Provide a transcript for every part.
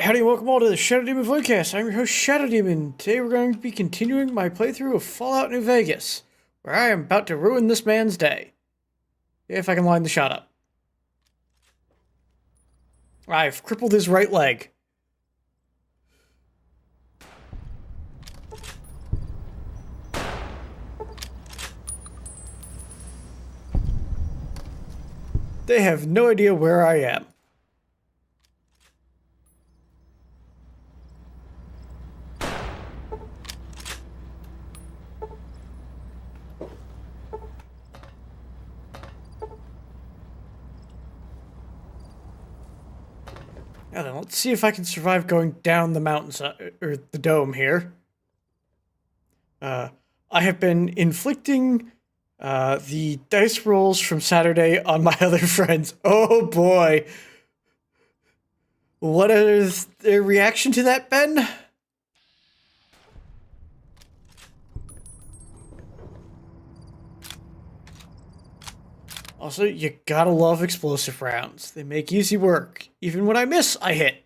howdy and welcome all to the Shadow Demon Voidcast. I'm your host, Shadow Demon. Today we're going to be continuing my playthrough of Fallout New Vegas, where I am about to ruin this man's day. If I can line the shot up. I've crippled his right leg. They have no idea where I am. Now then, let's see if I can survive going down the mountainside, or the dome here. I have been inflicting the dice rolls from Saturday on my other friends. Oh boy. What is their reaction to that, Ben? Also, you gotta love explosive rounds. They make easy work. Even when I miss, I hit.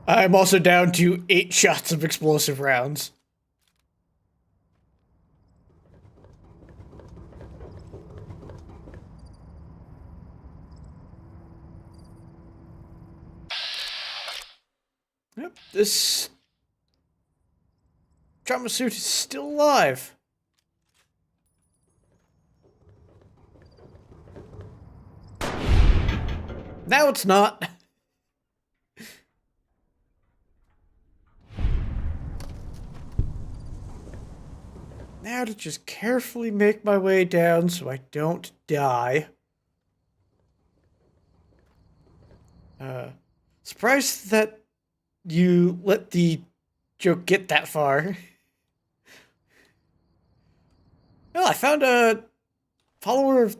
I'm also down to 8 shots of explosive rounds. Yep, this trauma suit is still alive. Now it's not. Now to just carefully make my way down so I don't die. Surprised that you let the joke get that far. Well, I found a follower of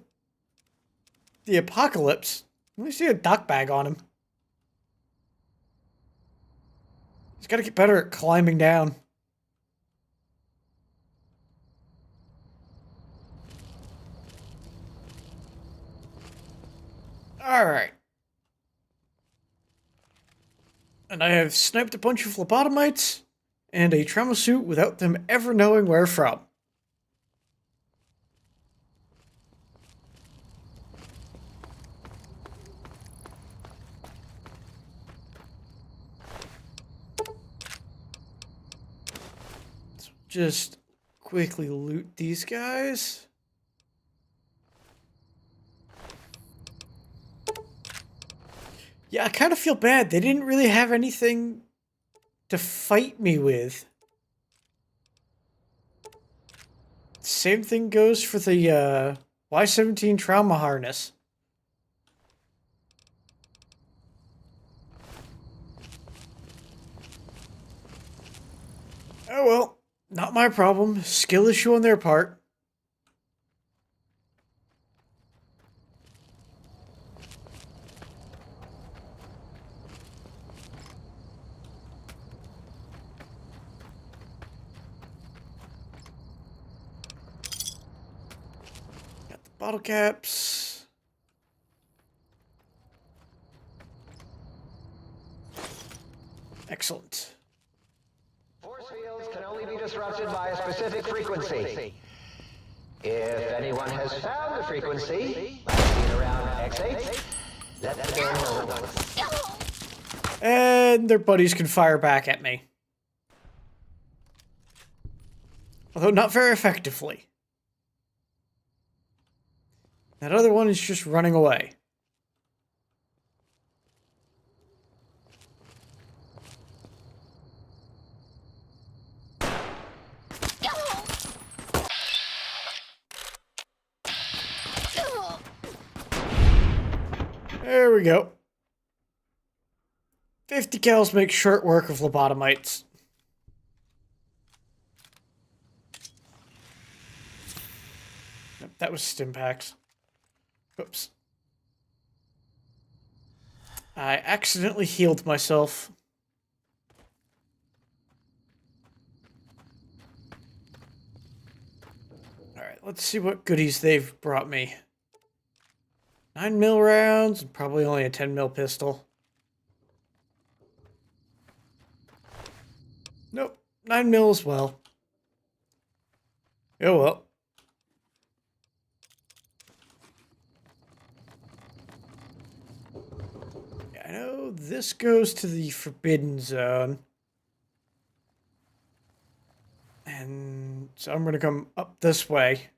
the apocalypse. At least he had a duck bag on him. He's got to get better at climbing down. Alright. And I have sniped a bunch of lobotomites and a trauma suit without them ever knowing where from. So just quickly loot these guys. Yeah, I kind of feel bad. They didn't really have anything to fight me with. Same thing goes for the Y-17 trauma harness. Oh well, not my problem. Skill issue on their part. Bottle caps. Excellent. Force fields can only be disrupted by a specific frequency. If anyone has found the frequency, like seen around X8, let the game know. And their buddies can fire back at me. Although not very effectively. That other one is just running away. There we go. 50 cals make short work of lobotomites. Nope, that was stim packs. Oops. I accidentally healed myself. Alright, let's see what goodies they've brought me. 9mm rounds, and probably only a 10mm pistol. Nope, 9mm as well. Oh well. Yeah, I know this goes to the Forbidden Zone. And so I'm going to come up this way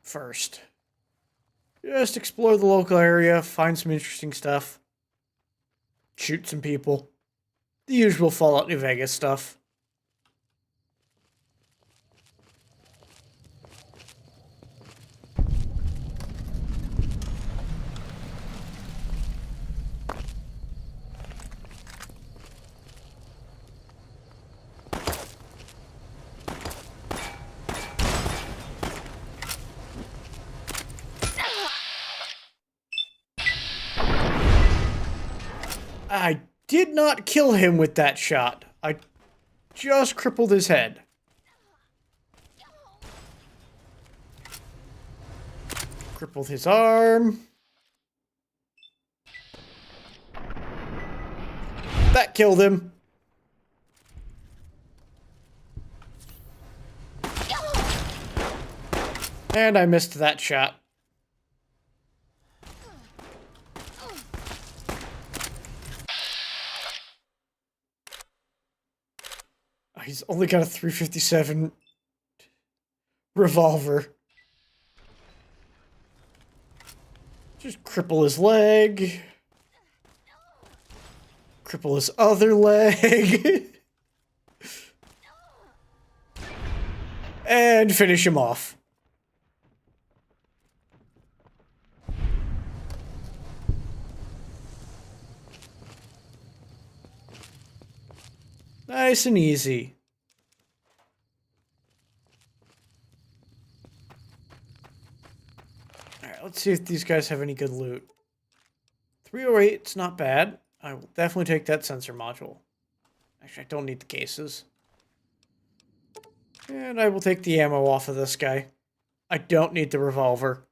first. Just explore the local area, find some interesting stuff, shoot some people. The usual Fallout New Vegas stuff. I did not kill him with that shot. I just crippled his head. Crippled his arm. That killed him. And I missed that shot. He's only got a 357 revolver. Just cripple his leg. Cripple his other leg. And finish him off. Nice and easy. Alright, let's see if these guys have any good loot. 308, it's not bad. I will definitely take that sensor module. Actually, I don't need the cases. And I will take the ammo off of this guy. I don't need the revolver.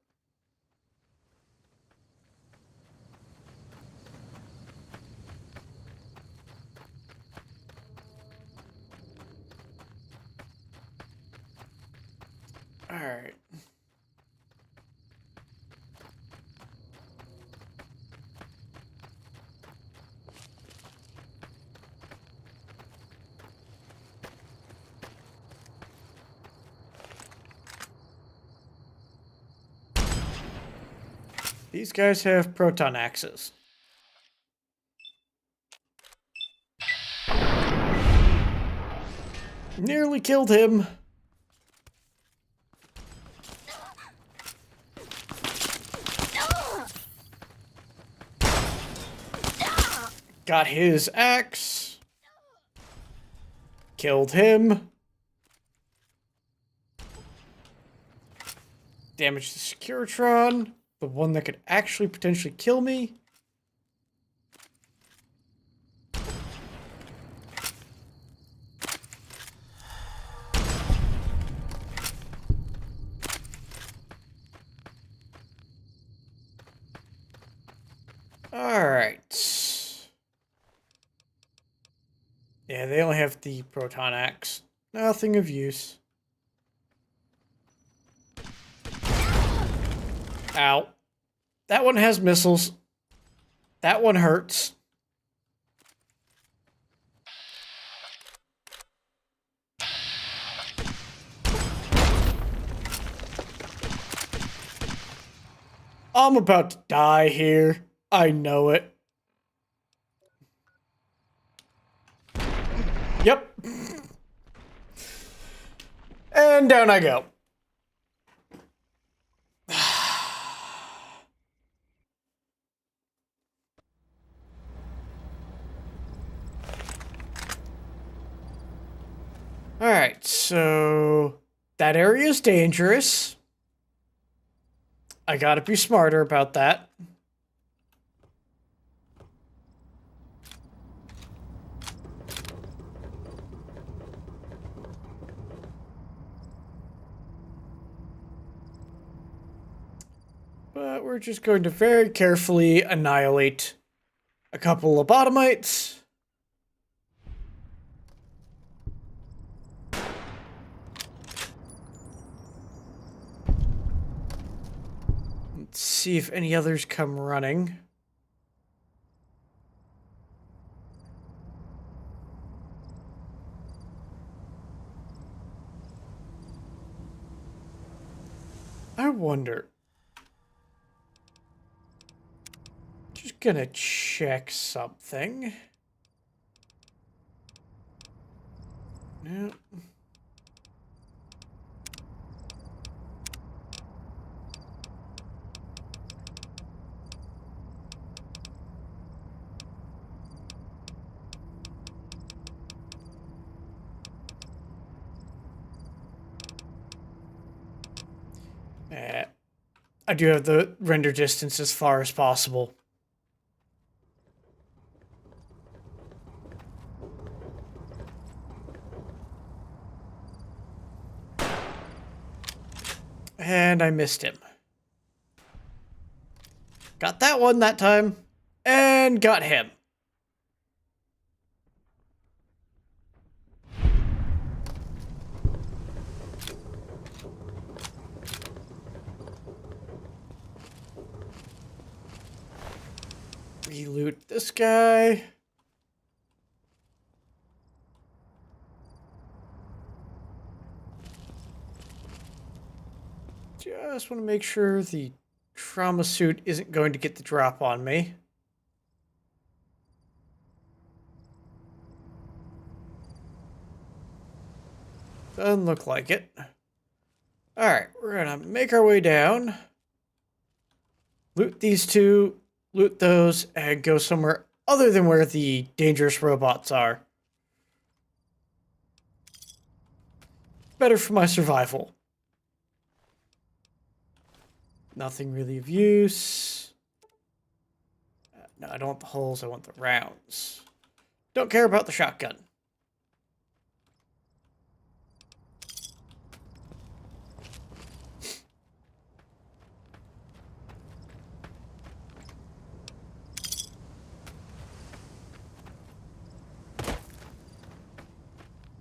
Alright. These guys have proton axes. Nearly killed him. Got his axe. Killed him. Damaged the Securitron. The one that could actually potentially kill me. Alright. Yeah, they only have the proton axe. Nothing of use. Ow. That one has missiles. That one hurts. I'm about to die here. I know it. Yep. And down I go. Alright, so that area is dangerous. I gotta be smarter about that. we're just going to very carefully annihilate a couple of lobotomites. Let's see if any others come running. I wonder. Just gonna check something. No. I do have the render distance as far as possible. And I missed him. Got that one that time. And got him. Reloot this guy. Just want to make sure the trauma suit isn't going to get the drop on me. Doesn't look like it. Alright, we're gonna make our way down. Loot these two, loot those, and go somewhere other than where the dangerous robots are. Better for my survival. Nothing really of use. No, I don't want the holes, I want the rounds. Don't care about the shotgun.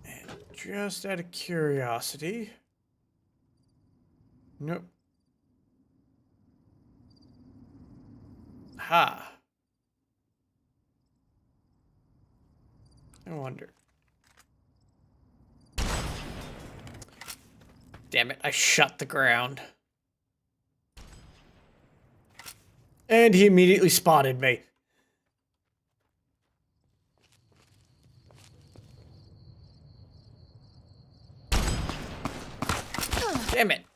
And just out of curiosity. Nope. Ha. I wonder. Damn it, I shut the ground. And he immediately spotted me. Damn it.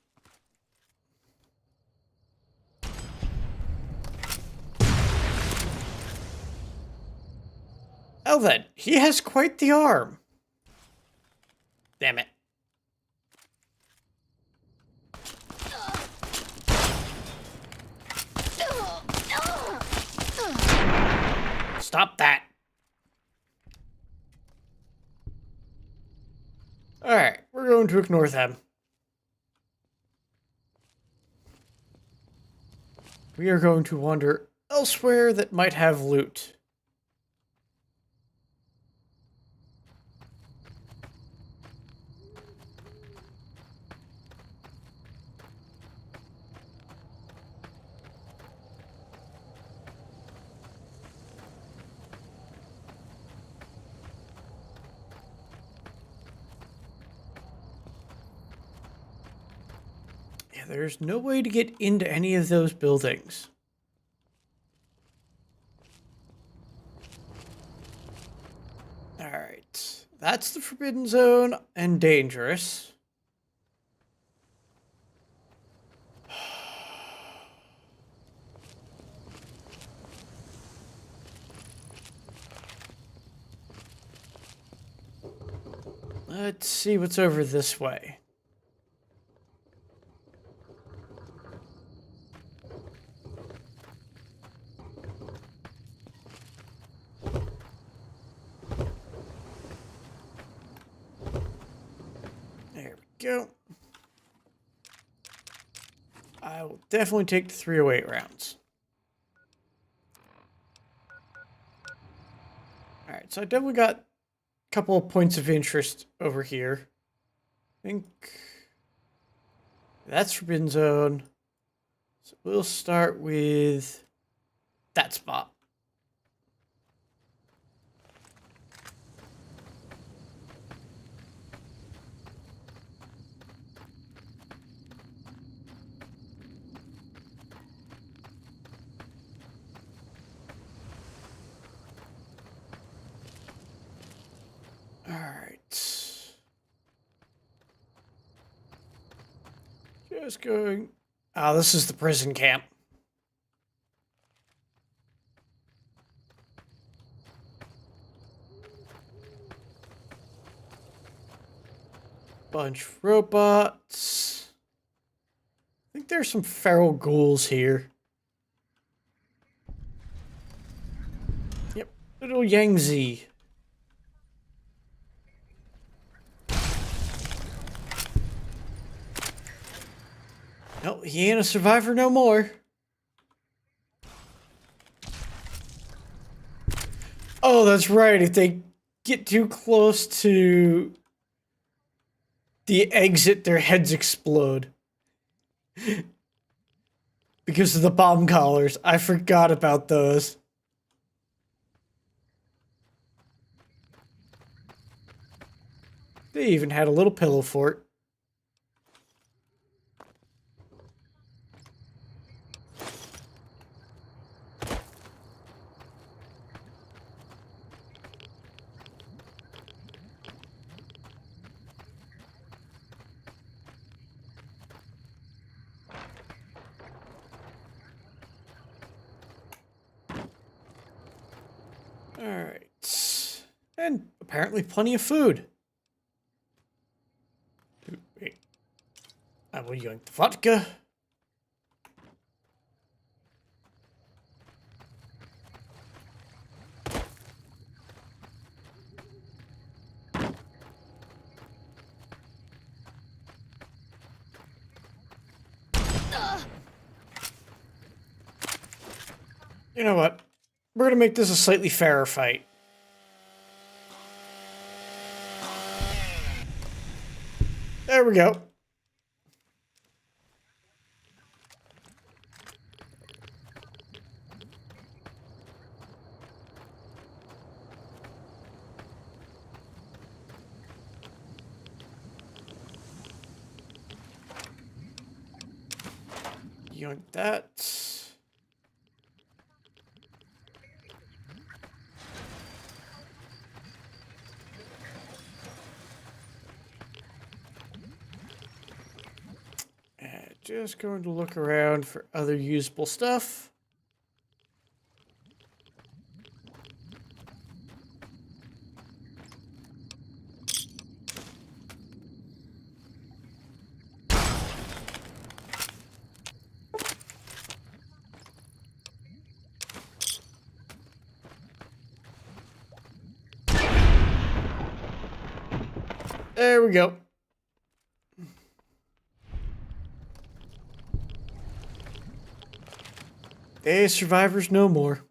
Oh then, he has quite the arm. Damn it. Stop that. Alright, we're going to ignore them. We are going to wander elsewhere that might have loot. Yeah, there's no way to get into any of those buildings. Alright, that's the Forbidden Zone and dangerous. Let's see what's over this way. There we go. I will definitely take the 308 rounds. Alright, so I definitely got a couple of points of interest over here. I think that's Forbidden Zone. So we'll start with that spot. Alright. Just going... Ah, this is the prison camp. Bunch of robots. I think there's some feral ghouls here. Yep, little Yangtze. No, he ain't a survivor no more. Oh, that's right. If they get too close to the exit, their heads explode. Because of the bomb collars. I forgot about those. They even had a little pillow fort. Alright. And apparently plenty of food. Wait. I will yank the vodka. You know what? We're gonna make this a slightly fairer fight. There we go. Yoink that. And just going to look around for other usable stuff. There we go. They survivors no more.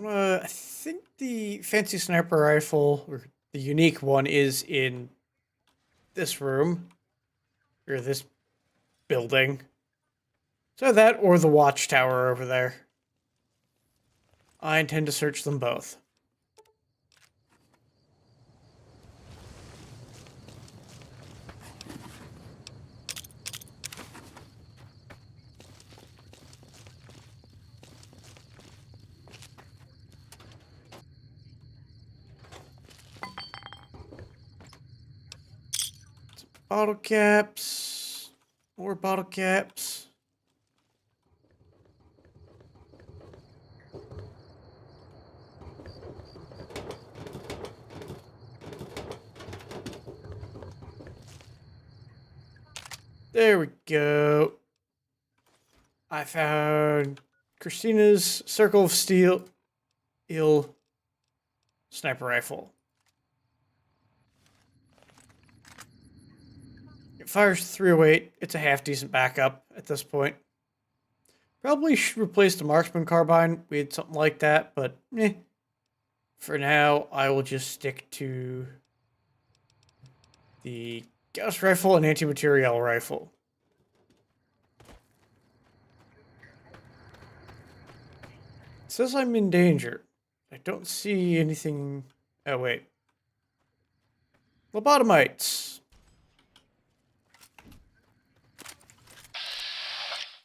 I think the fancy sniper rifle, or the unique one, is in this room. Or this building. So that or the watchtower over there. I intend to search them both. Bottle caps. More bottle caps. There we go. I found Christina's Circle of Steel sniper rifle. It fires 308. It's a half decent backup at this point. Probably should replace the marksman carbine. We had something like that, but for now, I will just stick to the Gauss rifle and anti-materiel rifle. It says I'm in danger. I don't see anything. Oh, wait. Lobotomites.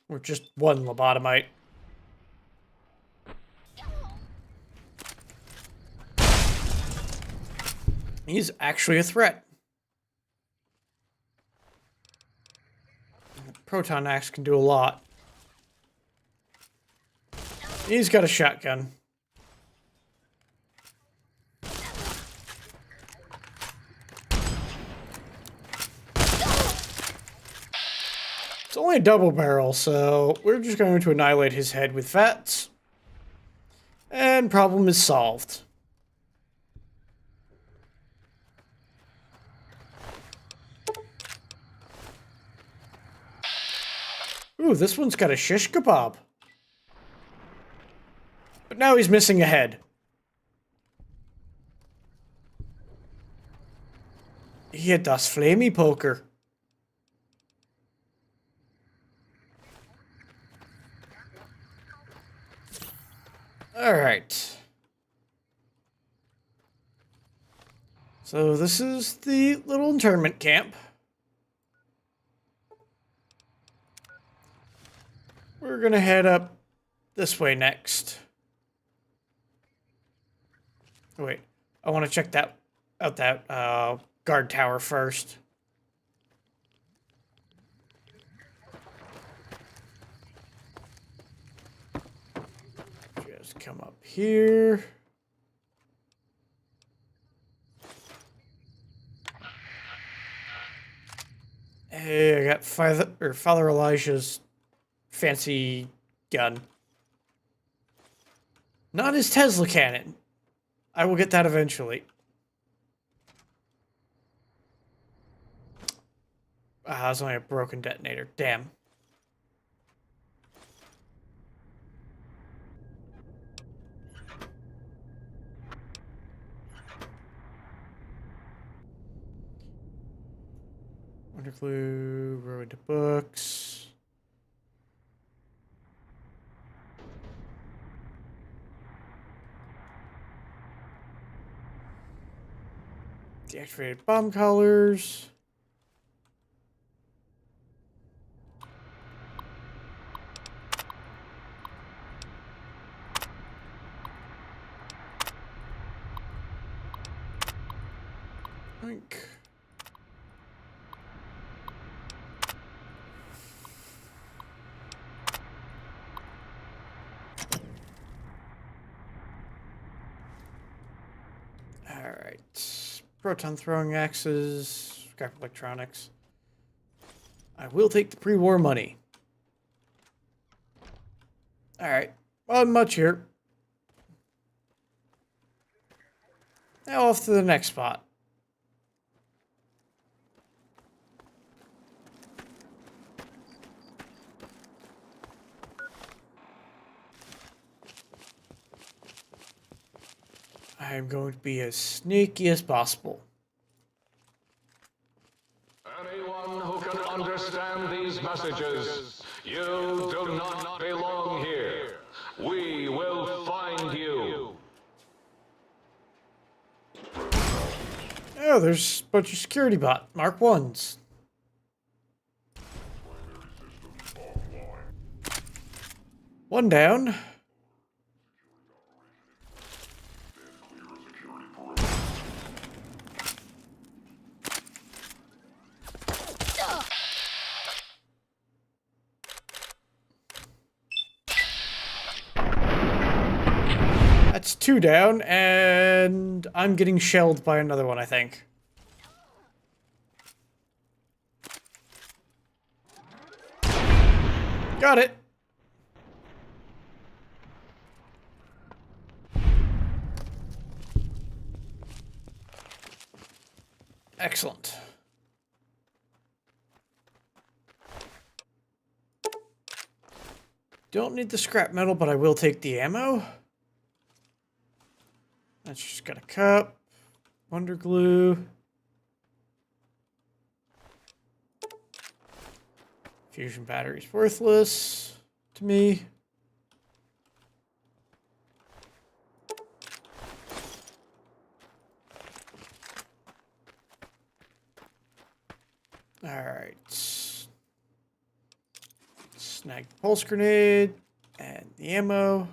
Or just one lobotomite. He's actually a threat. The proton axe can do a lot. He's got a shotgun. It's only a double barrel, so we're just going to annihilate his head with fats. And problem is solved. Ooh, this one's got a shish kebab. But now he's missing a head. He had das flamey poker. Alright. So this is the little internment camp. We're gonna head up this way next. Wait, I want to check out that guard tower first. Just come up here. Hey, I got Father Elijah's fancy gun. Not his Tesla cannon. I will get that eventually. Ah, it's only a broken detonator. Damn. Underglue, row into books. Deactivated bomb collars. Think. All right. Proton throwing axes, scrap electronics. I will take the pre-war money. All right. Not much here. Now off to the next spot. I'm going to be as sneaky as possible. Anyone who can understand these messages, you do not belong here. We will find you. Oh, there's a bunch of security bot Mark 1s. One down. That's two down, and I'm getting shelled by another one, I think. Got it. Excellent. Don't need the scrap metal, but I will take the ammo. That's just got a cup. Wonder glue. Fusion battery's worthless to me. Alright. Snag the pulse grenade and the ammo.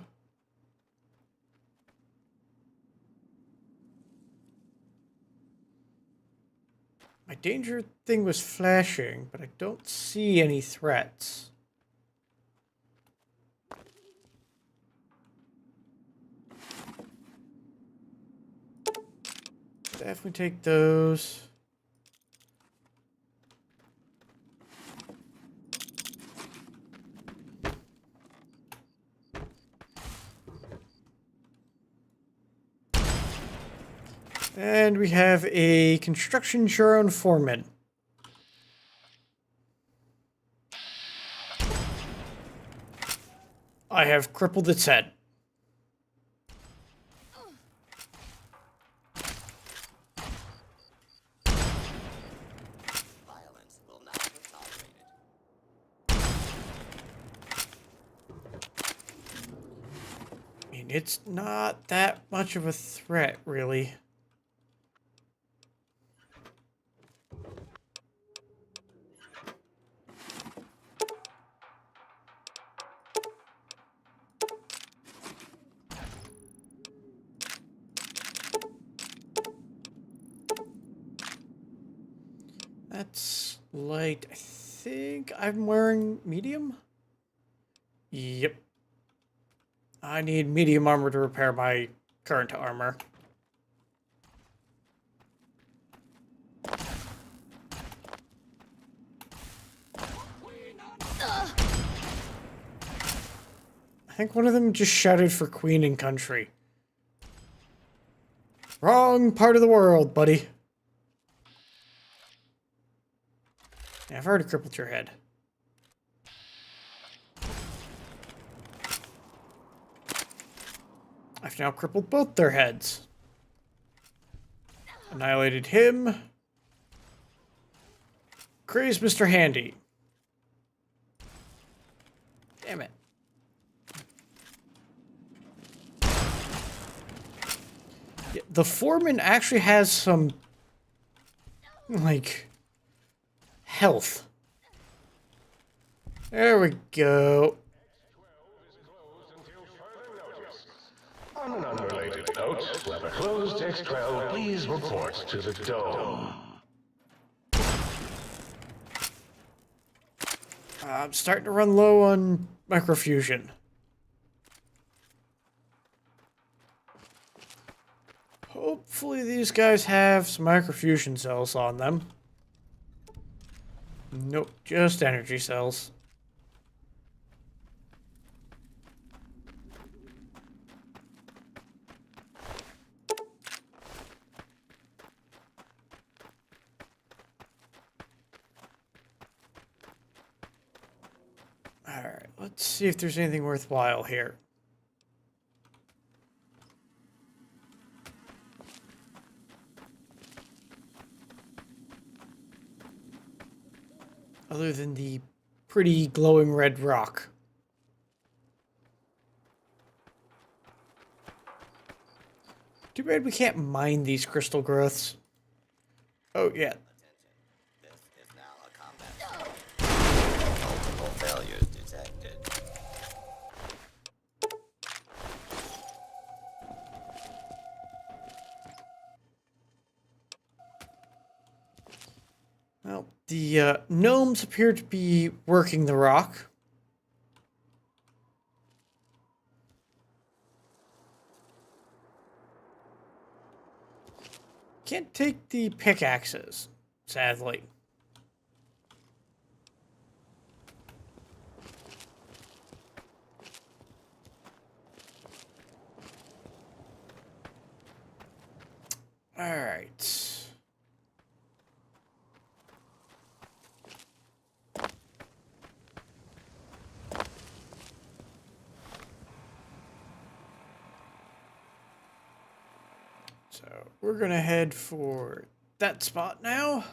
My danger thing was flashing, but I don't see any threats. Definitely take those. And we have a construction Sharon foreman. I have crippled its head. Violence will not be tolerated. I mean, it's not that much of a threat, really. That's light. I think I'm wearing medium? Yep. I need medium armor to repair my current armor. I think one of them just shouted for Queen and Country. Wrong part of the world, buddy. Yeah, I've already crippled your head. I've now crippled both their heads. Annihilated him. Crazed Mr. Handy. Damn it. Yeah, the foreman actually has some, like, health. There we go. On an unrelated note, whoever closed X12, please report to the dome. I'm starting to run low on microfusion. Hopefully these guys have some microfusion cells on them. Nope, just energy cells. Alright, let's see if there's anything worthwhile here. Other than the pretty glowing red rock. Too bad we can't mine these crystal growths. Oh, yeah. This is now a combat zone. Multiple failures detected. Well, the gnomes appear to be working the rock. Can't take the pickaxes, sadly. Alright. So we're gonna head for that spot now.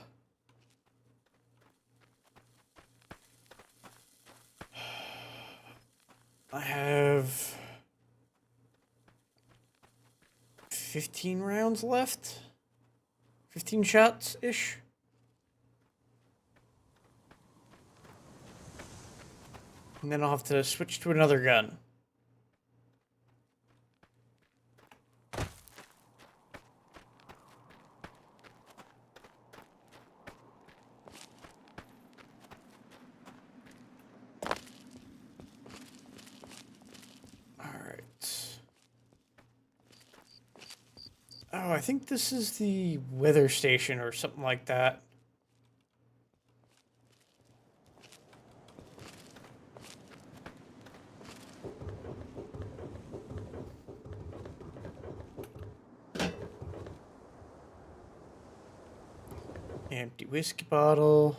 I have 15 rounds left. 15 shots-ish. And then I'll have to switch to another gun. Oh, I think this is the weather station or something like that. Empty whiskey bottle.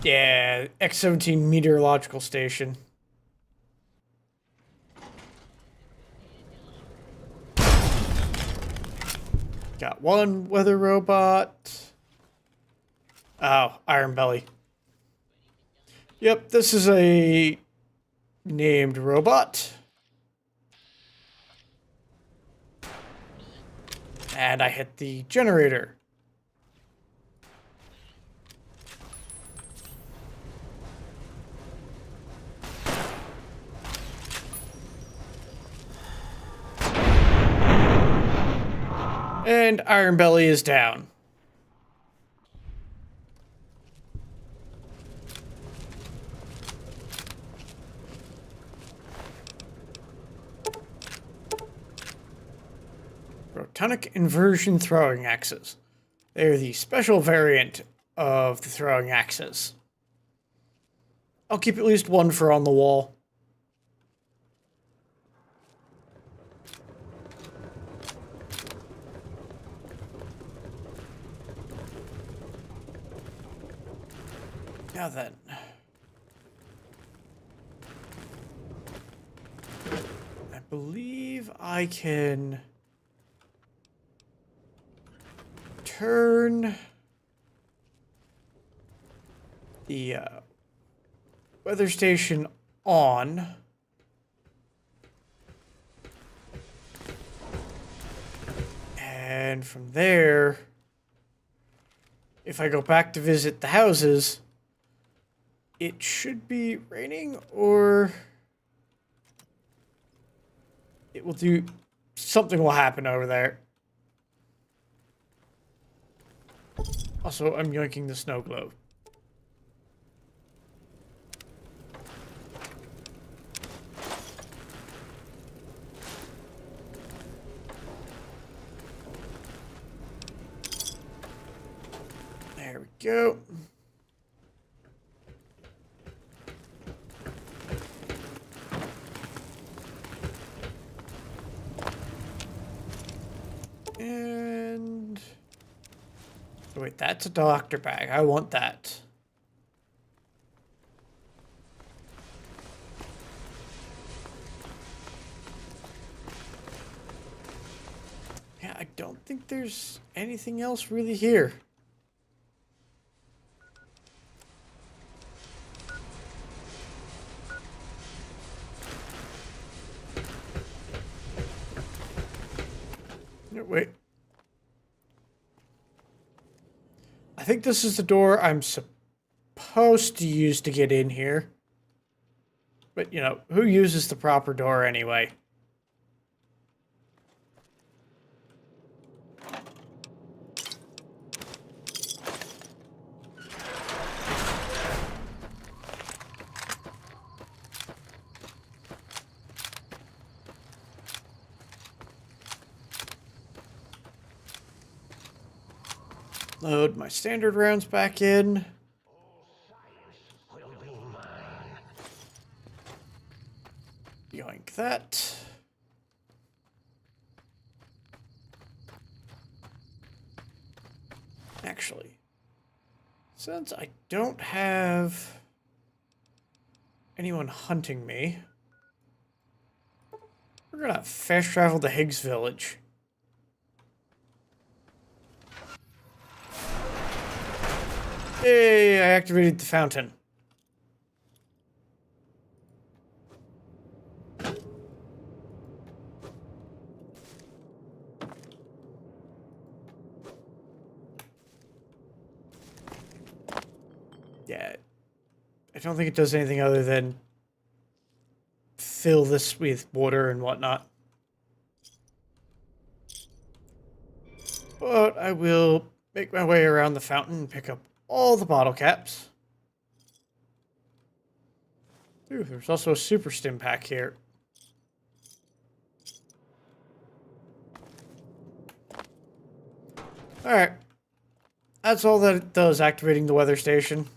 Yeah, X-17 meteorological station. Got one weather robot. Oh, Iron Belly. Yep, this is a named robot. And I hit the generator. And Iron Belly is down. Protonic inversion throwing axes. They are the special variant of the throwing axes. I'll keep at least one for on the wall. Now then. I believe I can turn the weather station on. And from there, if I go back to visit the houses, it should be raining, or it will do something will happen over there. Also, I'm yoinking the snow globe. There we go. And wait, that's a doctor bag. I want that. Yeah, I don't think there's anything else really here. No, wait. I think this is the door I'm supposed to use to get in here. But, you know, who uses the proper door anyway? Load my standard rounds back in. Yoink that. Actually, since I don't have anyone hunting me, we're gonna fast travel to Higgs Village. Hey, I activated the fountain. Yeah, I don't think it does anything other than fill this with water and whatnot. But I will make my way around the fountain and pick up all the bottle caps. Ooh, there's also a super stim pack here. Alright. That's all that it does, activating the weather station.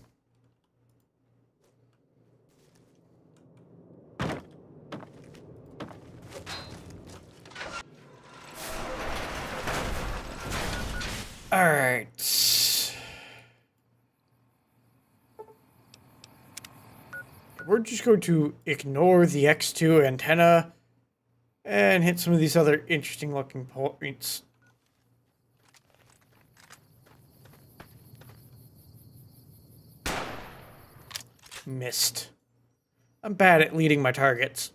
Alright. We're just going to ignore the X2 antenna and hit some of these other interesting looking points. Missed. I'm bad at leading my targets.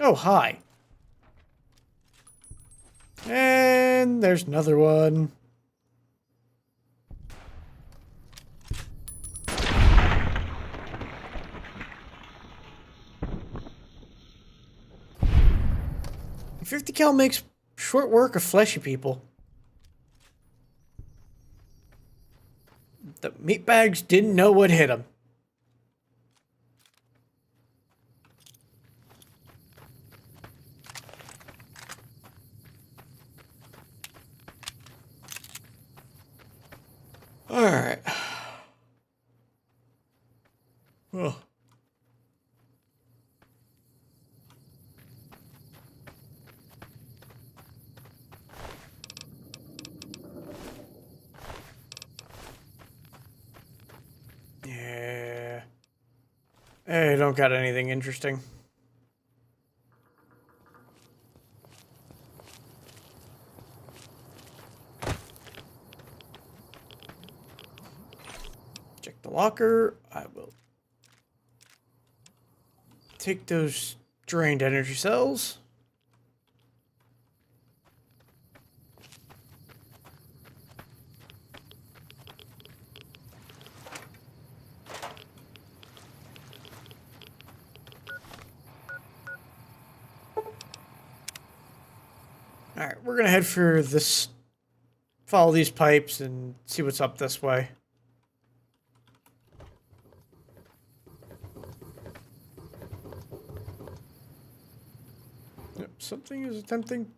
Oh, hi. And there's another one. "50 cal makes short work of fleshy people." The meatbags didn't know what hit them. Alright. Oh. Yeah. I don't got anything interesting. Check the locker. I will take those drained energy cells. Alright, we're gonna head for this. Follow these pipes and see what's up this way. Yep, something is attempting.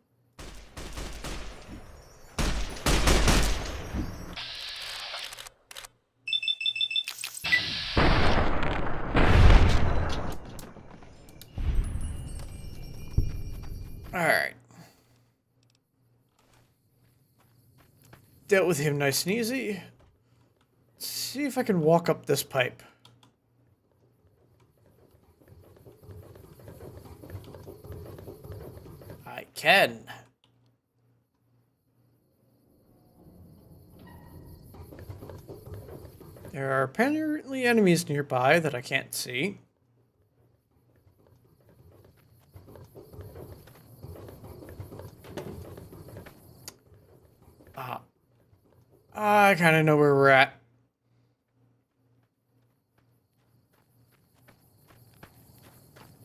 Alright. Dealt with him nice and easy. Let's see if I can walk up this pipe. I can. There are apparently enemies nearby that I can't see. I kind of know where we're at.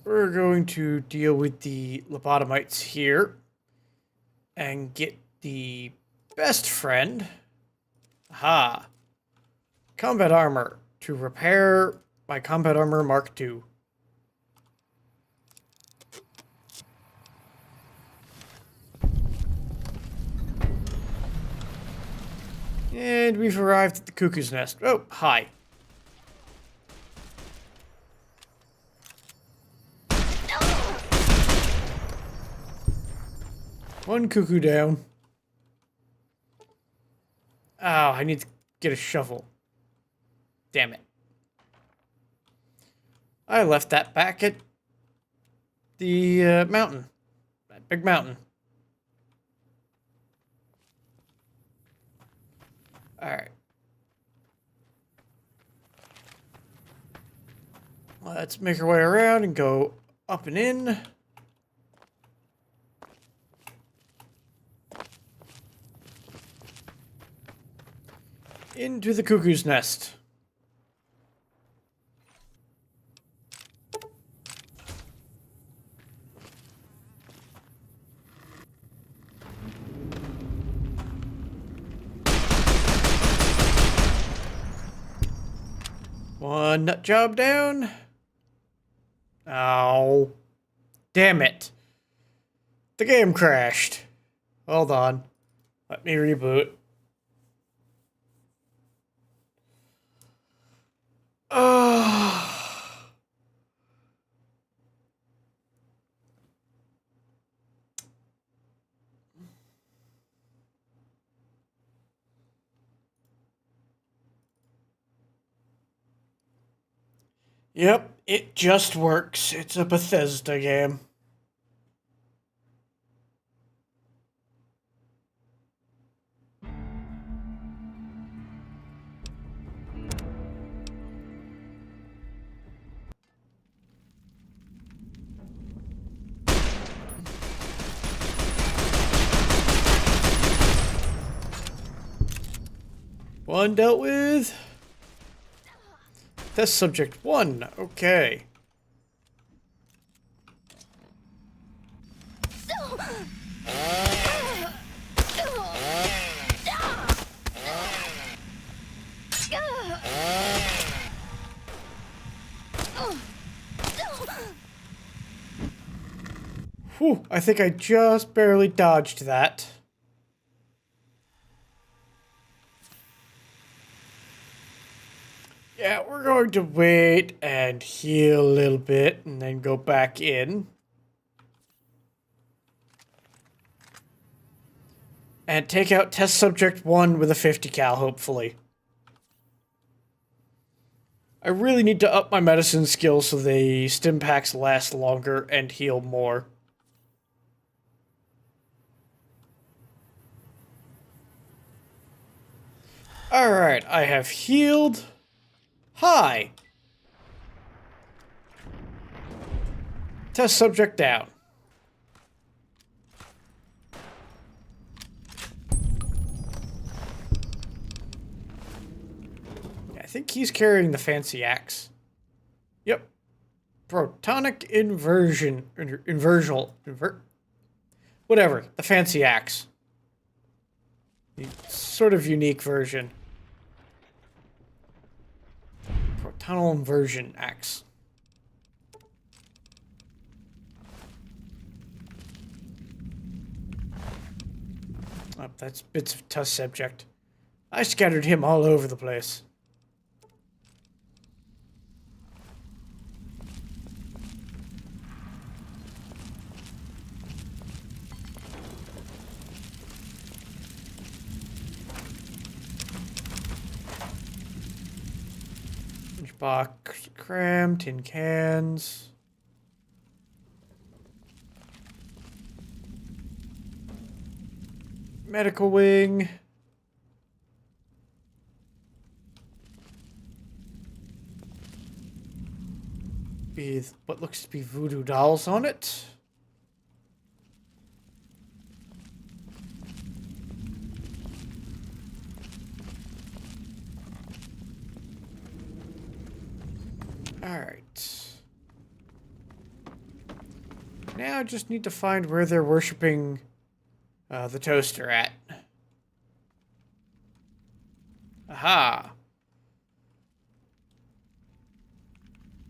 We're going to deal with the lobotomites here and get the best friend. Aha. Combat armor to repair my combat armor Mark II. And we've arrived at the cuckoo's nest. Oh, hi. One cuckoo down. Oh, I need to get a shovel. Damn it. I left that back at the mountain. That big mountain. Alright. Let's make our way around and go up and in. Into the cuckoo's nest. One nut job down. Ow. Damn it. The game crashed. Hold on. Let me reboot. Yep, it just works. It's a Bethesda game. One dealt with. Test subject 1. Okay. Whew, I think I just barely dodged that. Yeah, we're going to wait and heal a little bit and then go back in. And take out test subject 1 with a 50 cal, hopefully. I really need to up my medicine skills so the stim packs last longer and heal more. Alright, I have healed. Hi! Test subject down. I think he's carrying the fancy axe. Yep. Protonic inversion. Whatever. The fancy axe. The sort of unique version. Protonal inversion axe. Oh, that's bits of test subject. I scattered him all over the place. Box cram, tin cans. Medical wing. With what looks to be voodoo dolls on it. Alright. Now I just need to find where they're worshipping the toaster at. Aha!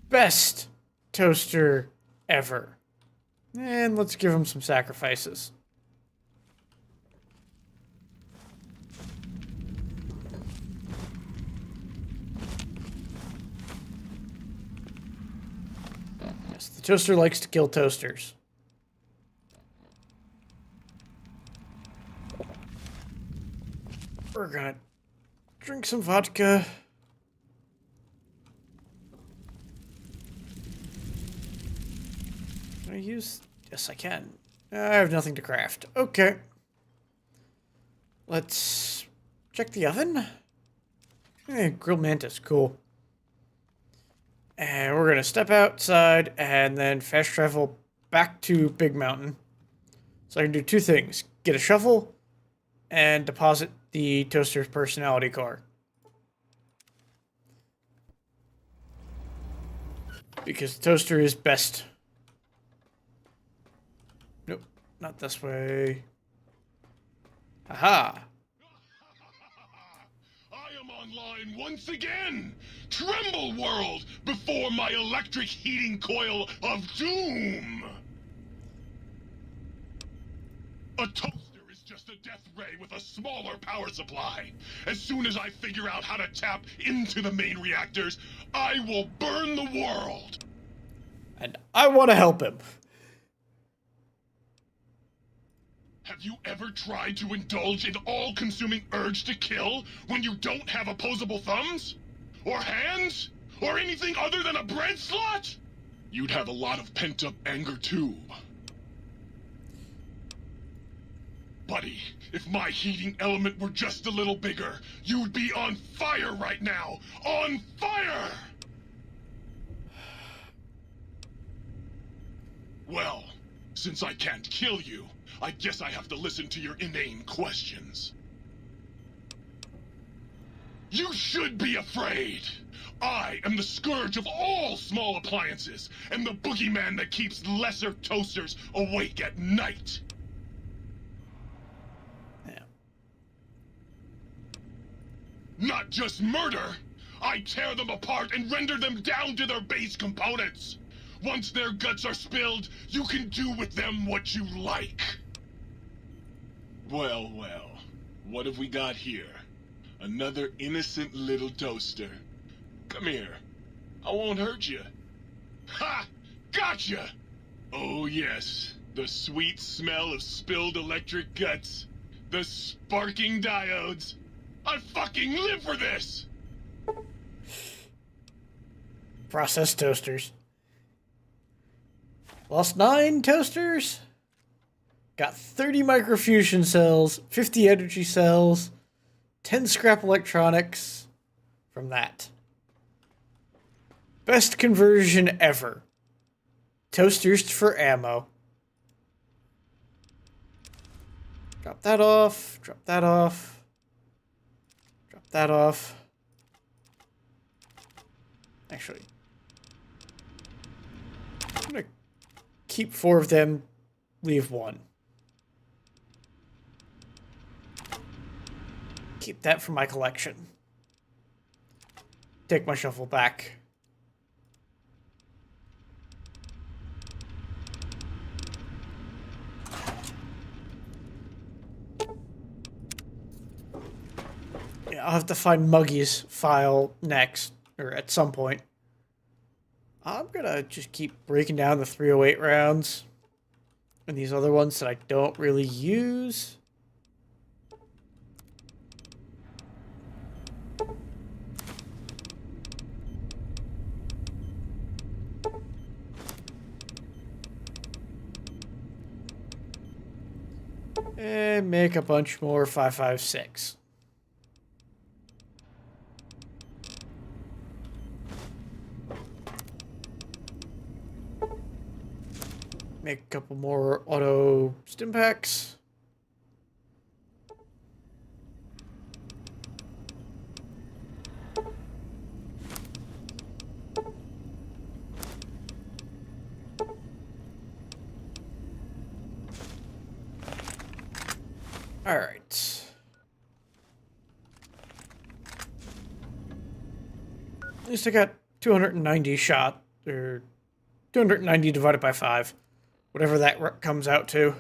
Best toaster ever. And let's give him some sacrifices. The toaster likes to kill toasters. We're gonna drink some vodka. Can I use... Yes, I can. I have nothing to craft. Okay. Let's check the oven. Grilled mantis, cool. And we're gonna step outside and then fast travel back to Big Mountain. So I can do two things. Get a shovel and deposit the toaster's personality core. Because the toaster is best. Nope, not this way. Aha! I am online once again! Tremble, world, before my electric heating coil of doom! A toaster is just a death ray with a smaller power supply. As soon as I figure out how to tap into the main reactors, I will burn the world! And I want to help him. Have you ever tried to indulge in all-consuming urge to kill when you don't have opposable thumbs? Or hands? Or anything other than a bread slot? You'd have a lot of pent-up anger too. Buddy, if my heating element were just a little bigger, you'd be on fire right now! On fire! Well, since I can't kill you, I guess I have to listen to your inane questions. You should be afraid! I am the scourge of all small appliances, and the boogeyman that keeps lesser toasters awake at night! Yeah. Not just murder! I tear them apart and render them down to their base components! Once their guts are spilled, you can do with them what you like! Well, well, what have we got here? Another innocent little toaster. Come here. I won't hurt you. Ha! Gotcha! Oh yes, the sweet smell of spilled electric guts. The sparking diodes. I fucking live for this! Processed toasters. Lost 9 toasters. Got 30 microfusion cells, 50 energy cells, 10 scrap electronics from that. Best conversion ever. Toasters for ammo. Drop that off, drop that off, drop that off. Actually, I'm gonna keep 4 of them, leave 1. Keep that for my collection. Take my shovel back. Yeah, I'll have to find Muggy's file next, or at some point. I'm gonna just keep breaking down the 308 rounds and these other ones that I don't really use. And make a bunch more 5.56. Make a couple more auto stim packs. All right. At least I got 290 shot, or 290 divided by 5. Whatever that comes out to.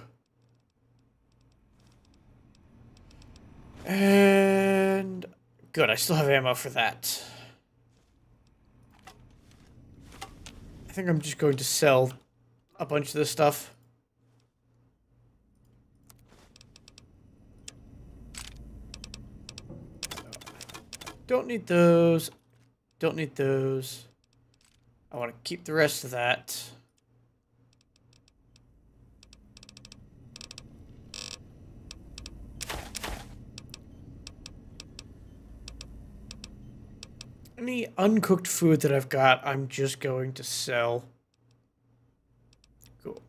And good, I still have ammo for that. I think I'm just going to sell a bunch of this stuff. don't need those. Don't need those. I want to keep the rest of that. Any uncooked food that I've got, I'm just going to sell. Cool.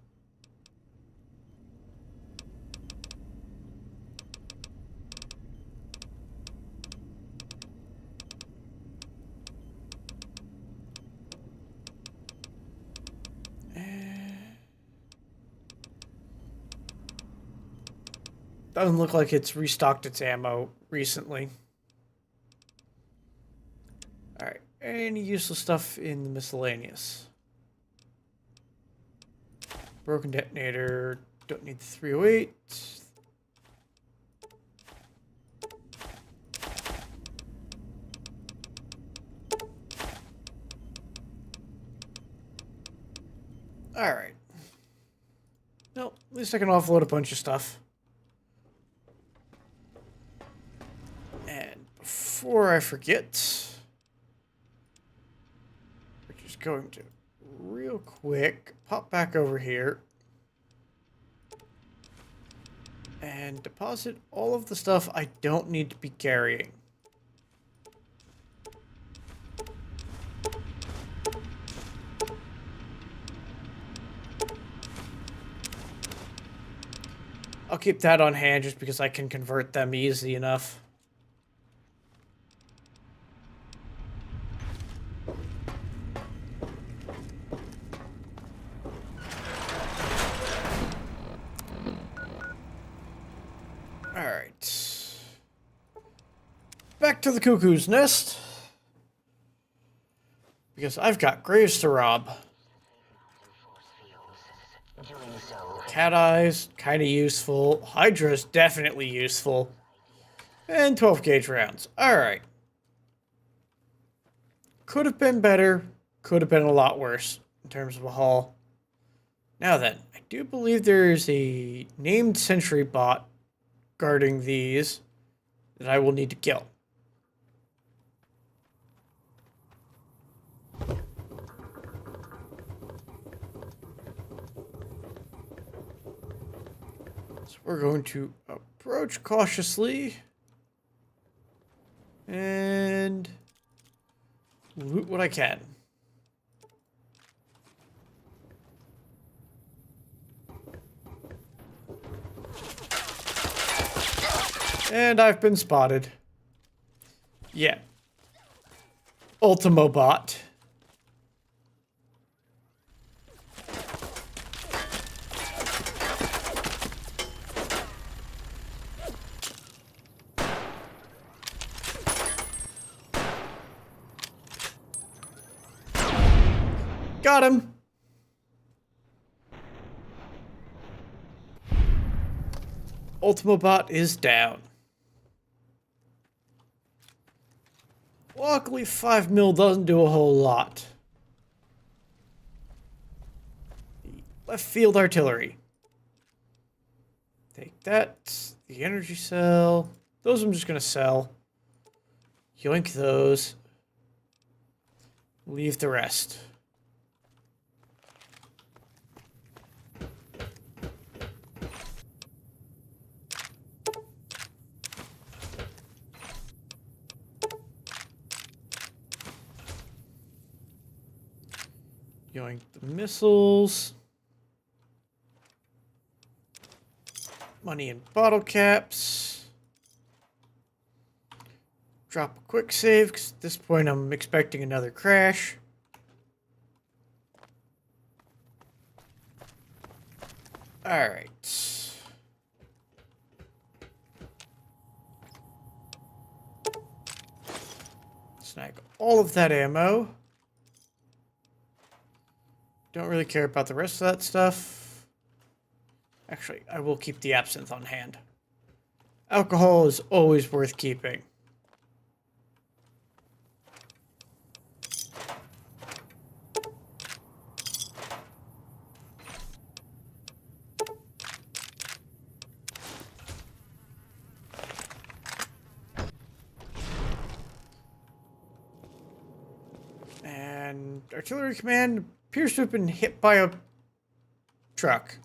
Doesn't look like it's restocked its ammo recently. Alright, any useless stuff in the miscellaneous? Broken detonator, don't need the 308. Alright. Well, at least I can offload a bunch of stuff. And before I forget, we're just going to real quick pop back over here and deposit all of the stuff I don't need to be carrying. I'll keep that on hand just because I can convert them easy enough. Alright. Back to the cuckoo's nest. Because I've got graves to rob. Cat eyes, kind of useful. Hydra's definitely useful. And 12 gauge rounds. Alright. Could have been better. Could have been a lot worse in terms of a haul. Now then, I do believe there's a named sentry bot guarding these that I will need to kill. So we're going to approach cautiously and loot what I can. And I've been spotted. Yeah. Ultimo bot. Got him. Ultimo bot is down. Luckily, 5 mil doesn't do a whole lot. The left field artillery. Take that. The energy cell. Those I'm just going to sell. Yoink those. Leave the rest. Yoink the missiles. Money in bottle caps. Drop a quick save, because at this point I'm expecting another crash. Alright. Snag all of that ammo. Don't really care about the rest of that stuff. Actually, I will keep the absinthe on hand. Alcohol is always worth keeping. artillery command appears to have been hit by a truck.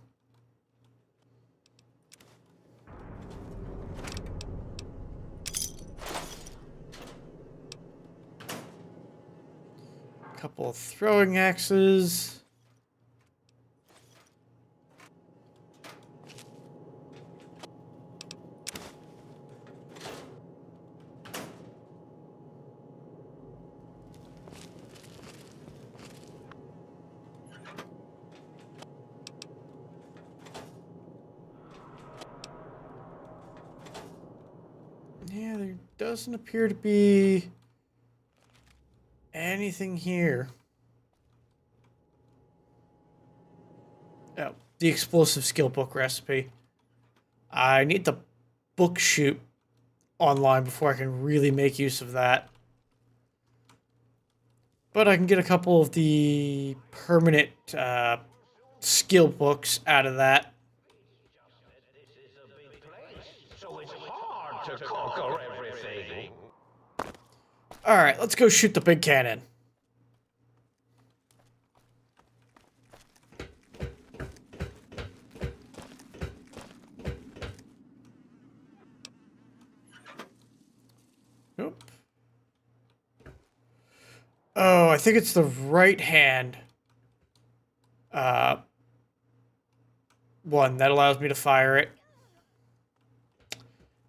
Couple of throwing axes. Yeah, there doesn't appear to be anything here. Oh, the explosive skill book recipe. I need the book shoot online before I can really make use of that. But I can get a couple of the permanent skill books out of that. So it's hard to conquer everything. Alright, let's go shoot the big cannon. Nope. Oh, I think it's the right hand one that allows me to fire it.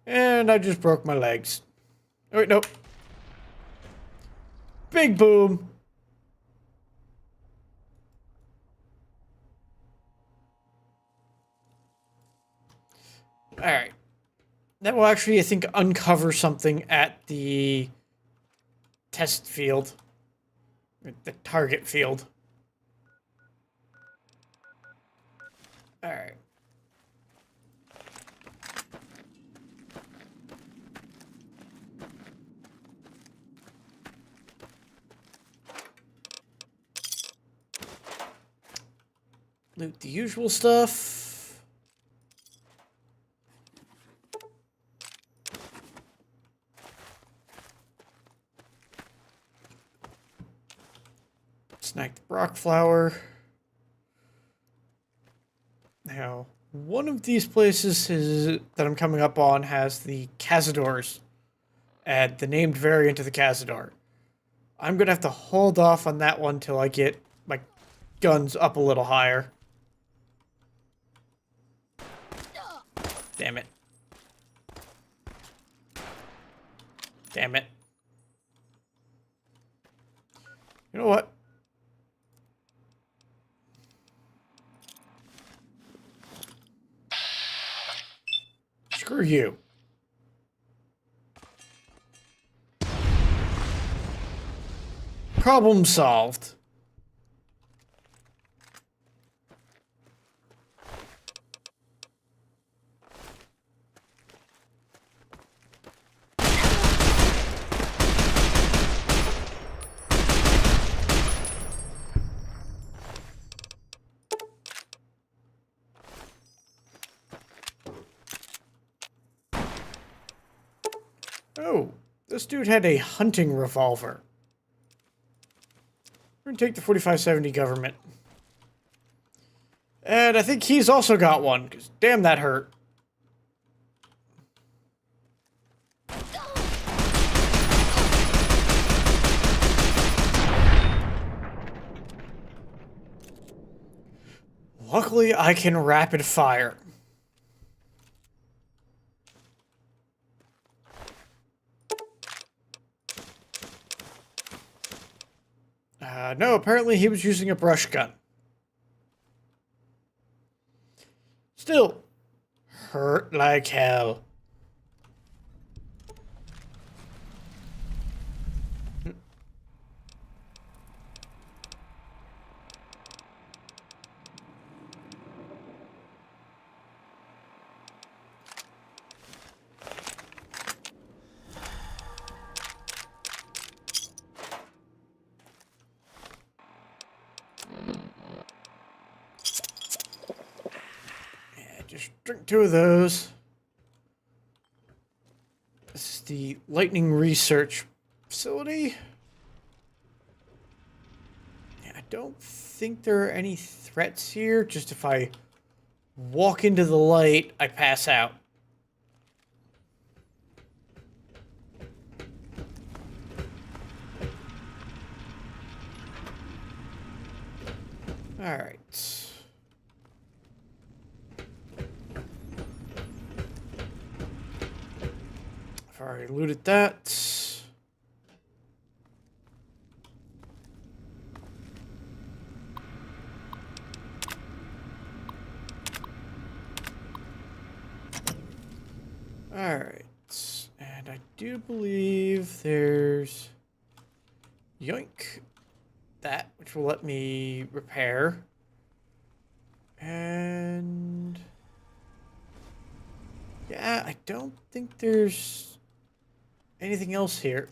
And I just broke my legs. Oh, wait, nope. Big boom. Alright. That will actually, I think, uncover something at the test field. The target field. Alright. Loot the usual stuff. Snack the Brock flower. Now, one of these places that I'm coming up on has the Cazadors. And the named variant of the Cazador. I'm going to have to hold off on that one till I get my guns up a little higher. Damn it. Damn it. You know what? Screw you. Problem solved. Oh, this dude had a hunting revolver. We're gonna take the 4570 government. And I think he's also got one, because damn, that hurt. Luckily, I can rapid fire. No, apparently he was using a brush gun. Still, hurt like hell. Just drink 2 of those. This is the Lightning Research Facility. don't think there are any threats here. Just if I walk into the light, I pass out. Alright. I've already looted that. Alright. And I do believe there's... Yoink. That, which will let me repair. And... yeah, I don't think there's anything else here.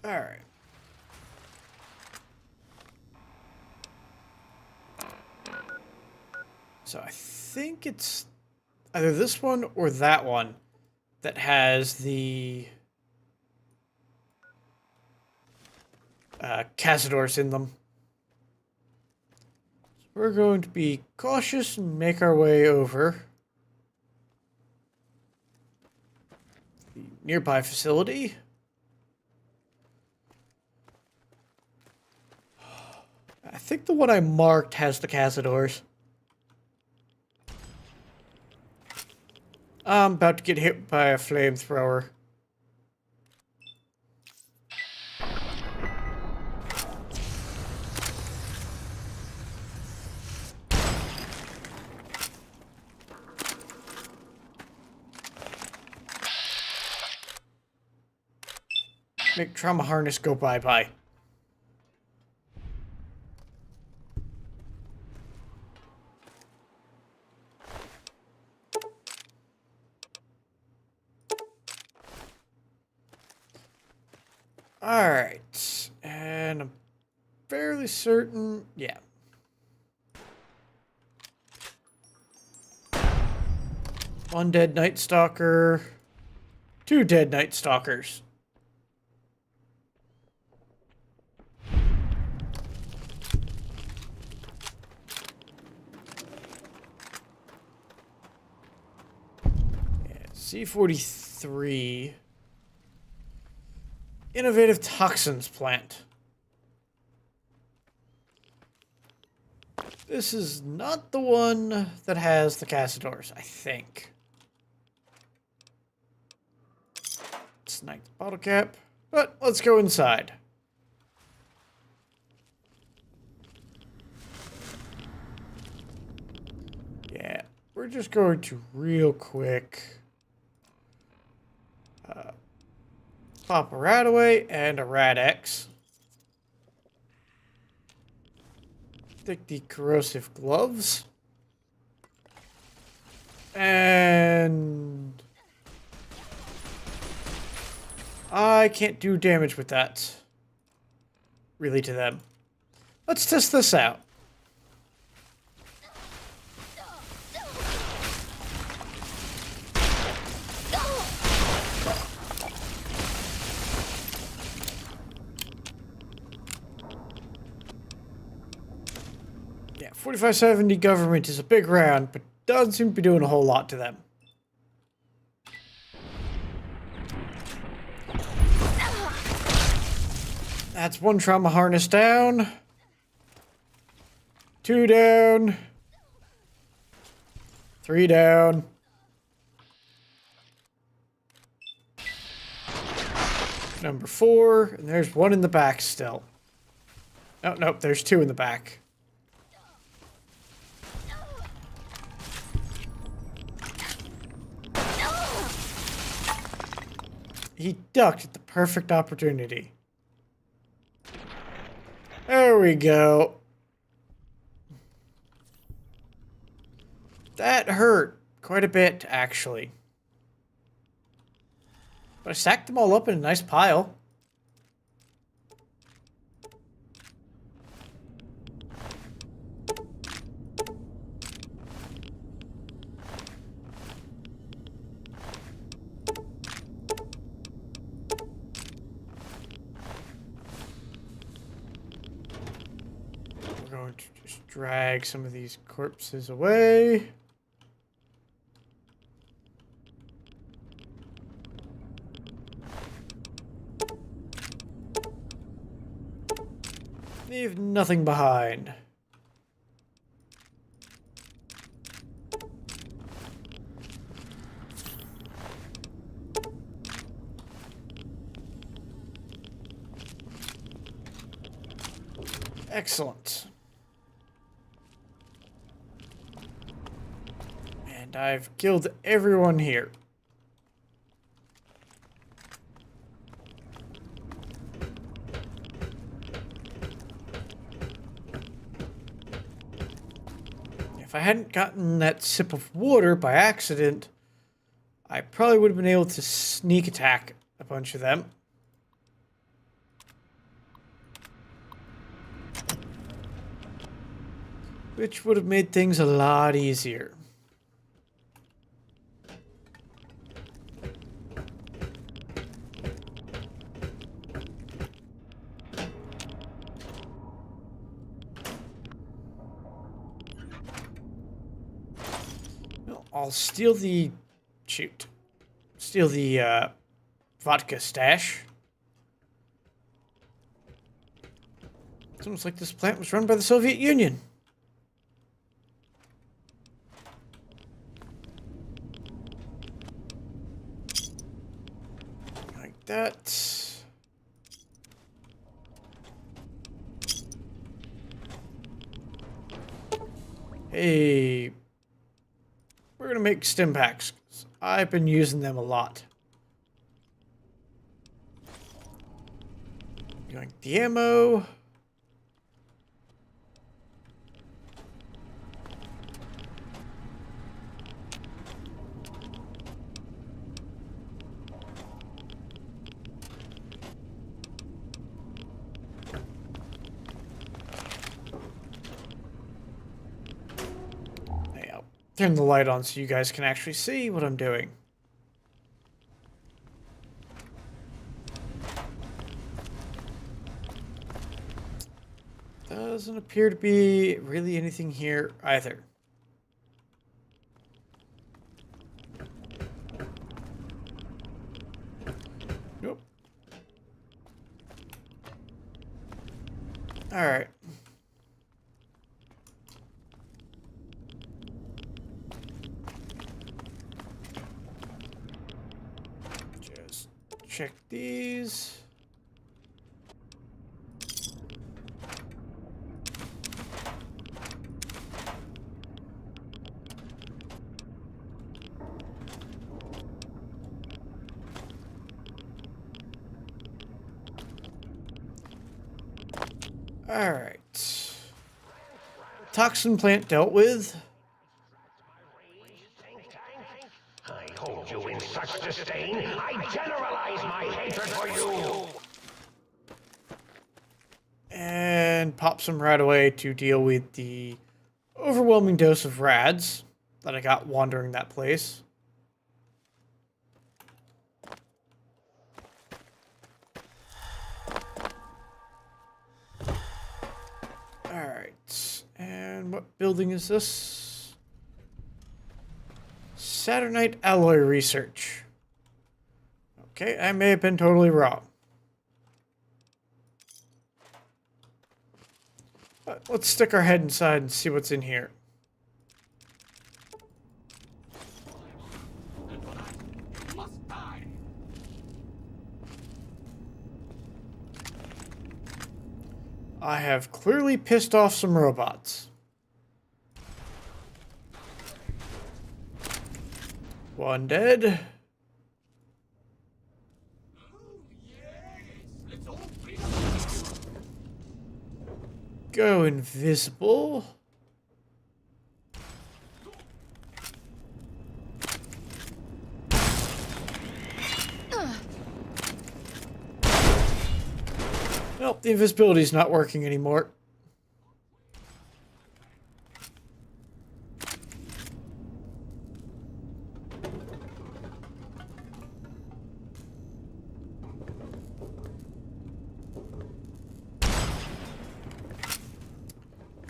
All right. So I think it's either this one or that one that has the Cazadors in them. So we're going to be cautious and make our way over the nearby facility. I think the one I marked has the Cazadors. I'm about to get hit by a flamethrower. Make trauma harness go bye-bye. Alright, and I'm fairly certain, yeah. One dead Night Stalker, two dead Night Stalkers. Yeah, C-43. Innovative toxins plant. This is not the one that has the Cazadors, I think. Snag the bottle cap, but let's go inside. Yeah, we're just going to real quick pop a Radaway and a Rad-X. Take the corrosive gloves. And I can't do damage with that. Really to them. Let's test this out. Yeah, 4570 government is a big round, but doesn't seem to be doing a whole lot to them. That's one trauma harness down. Two down. Three down. Number 4, and there's one in the back still. Oh, nope, there's two in the back. He ducked at the perfect opportunity. There we go. That hurt quite a bit, actually. But I stacked them all up in a nice pile. We're going to just drag some of these corpses away. Leave nothing behind. Excellent. And I've killed everyone here. If I hadn't gotten that sip of water by accident, I probably would have been able to sneak attack a bunch of them. Which would have made things a lot easier. I'll steal the... shoot. Steal the, vodka stash. It's almost like this plant was run by the Soviet Union. Like that. Hey... we're going to make stim packs. I've been using them a lot. Going the ammo. Turn the light on so you guys can actually see what I'm doing. Doesn't appear to be really anything here either. Nope. All right. Check these. All right. Toxin plant dealt with. I hold you in such disdain, I generalize my hatred for you! And pop some right away to deal with the overwhelming dose of rads that I got wandering that place. Alright, and what building is this? Saturnite alloy research. Okay, I may have been totally wrong. But let's stick our head inside and see what's in here. I have clearly pissed off some robots. One dead. Go invisible. Well, the invisibility's not working anymore.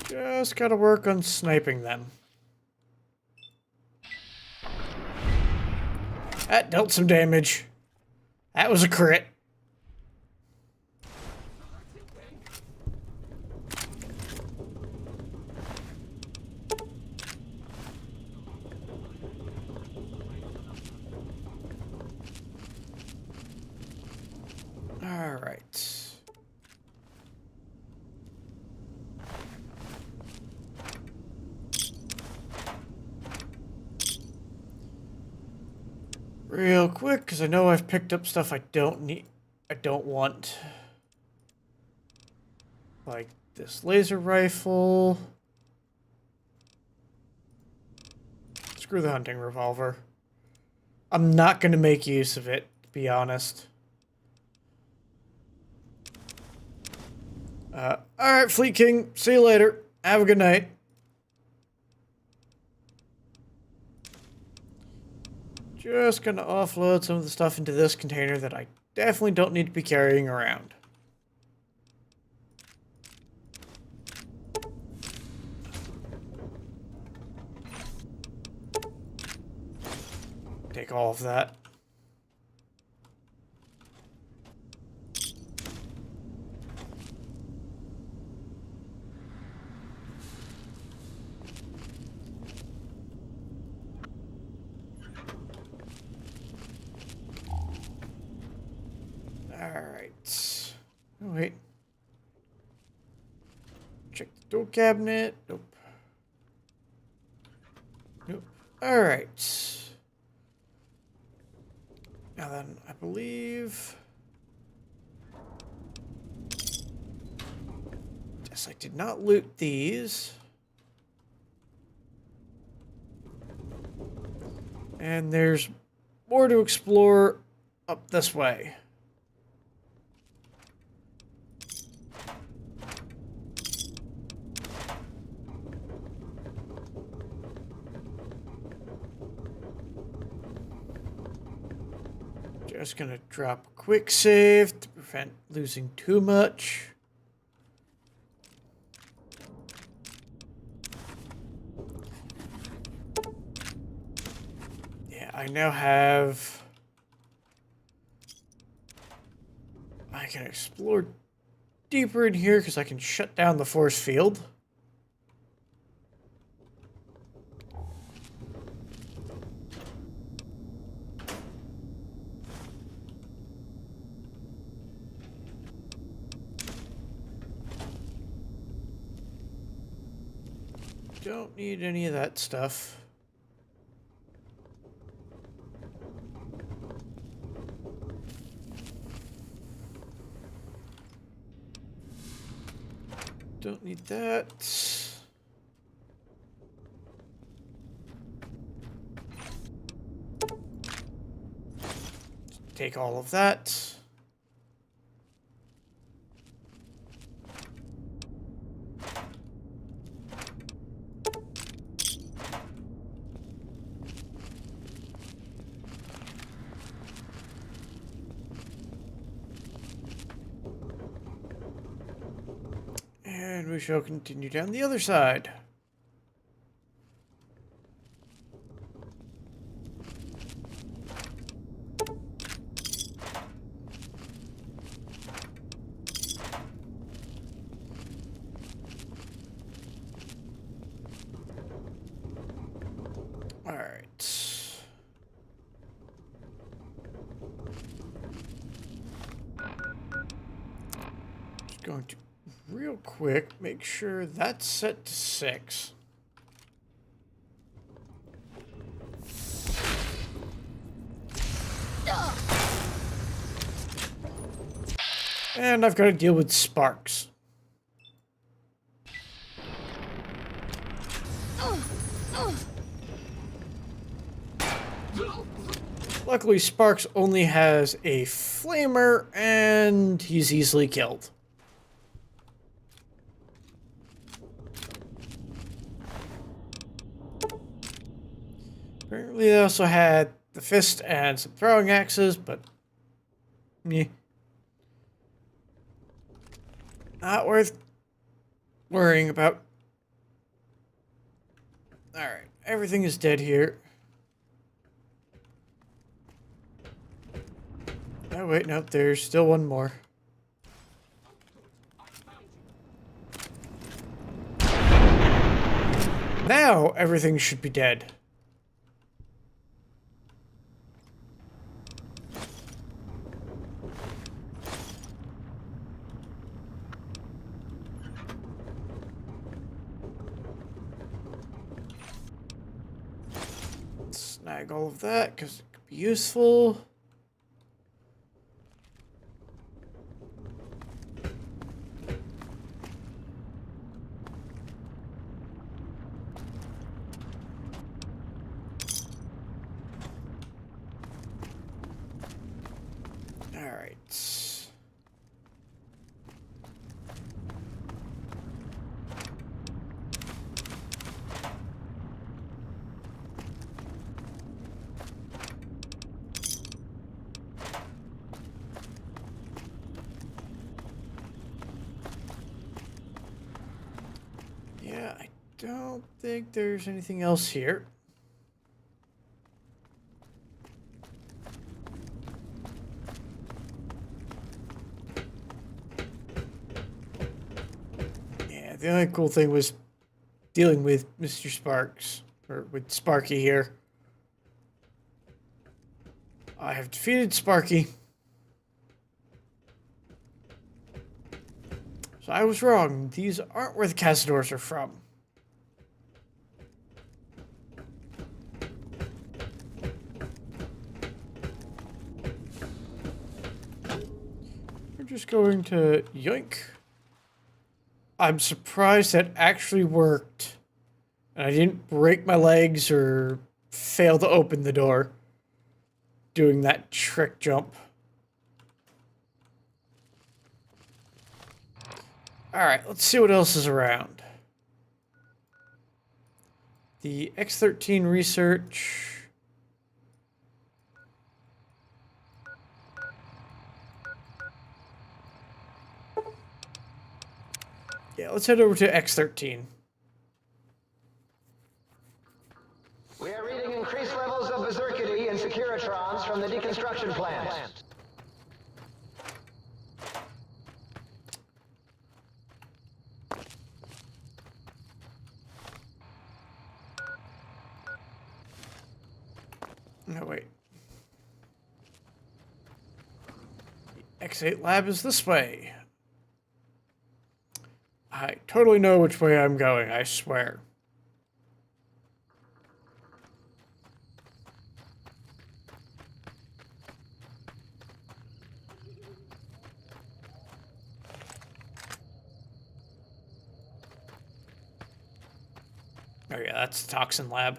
Just gotta work on sniping them. That dealt some damage. That was a crit. All right. Real quick, because I know I've picked up stuff I don't need, I don't want. Like this laser rifle. Screw the hunting revolver. I'm not going to make use of it, to be honest. Alright, Fleet King. See you later. Have a good night. Just gonna offload some of the stuff into this container that I definitely don't need to be carrying around. Take all of that. Alright. Oh, wait. Check the door cabinet. Nope. Nope. Alright. Now then, I believe... Yes, I did not loot these. And there's more to explore up this way. Just gonna drop a quick save to prevent losing too much. Yeah, I now have... I can explore deeper in here because I can shut down the force field. Don't need any of that stuff. Don't need that. Take all of that. And we shall continue down the other side. All right. Just going to real quick make sure that's set to 6. And I've got to deal with sparks. Luckily, Sparks only has a flamer, and he's easily killed. Apparently they also had the fist and some throwing axes, but... meh. Not worth worrying about. Alright, everything is dead here. Oh wait, no, there's still one more. Now everything should be dead. Snag all of that because it could be useful. Alright. Yeah, I don't think there's anything else here. Yeah, the only cool thing was dealing with Mr. Sparks, or with Sparky here. I have defeated Sparky. So I was wrong. These aren't where the Cazadors are from. We're just going to yoink. I'm surprised that actually worked. And I didn't break my legs or fail to open the door doing that trick jump. Alright, let's see what else is around. The X-13 research. Yeah, let's head over to X-13. We are reading increased levels of berserkity and securitrons from the deconstruction plant. No, wait. The X8 lab is this way. I totally know which way I'm going, I swear. Oh yeah, that's the toxin lab.